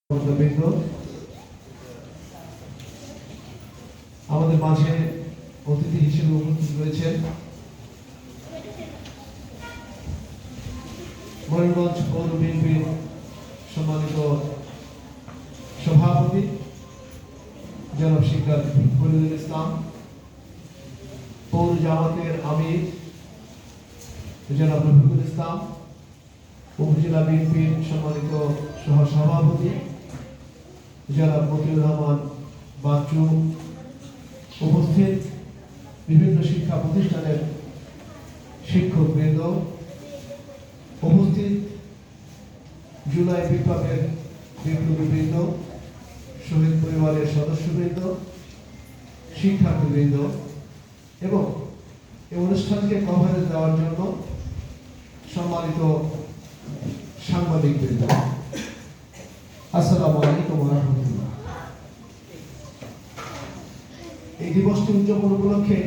বৃন্দ আমাদের মাঝে অতিথি হিসেবে উপস্থিত রয়েছেন ময়ূরগঞ্জ পৌর বিএনপির সম্মানিত সভাপতি জনাব শিক্ষক ফরিদুল ইসলাম, পৌর জামাতের আমির জনাব রফিকুল ইসলাম, উপজেলা বিএনপির সম্মানিত সহ সভাপতি জনাব মতিউর রহমান বাচ্চু, উপস্থিত বিভিন্ন শিক্ষা প্রতিষ্ঠানের শিক্ষকবৃন্দ, উপস্থিত জুলাই বিপ্লবের বিপ্লবীবৃন্দ, শহীদ পরিবারের সদস্যবৃন্দ, শিক্ষার্থীবৃন্দ এবং এই অনুষ্ঠানকে কভারেজ দেওয়ার জন্য সম্মানিত সাংবাদিকবৃন্দ, আসসালামু আলাইকুম ওয়া রাহমাতুল্লাহ। এই দিবসটি উদযাপন উপলক্ষে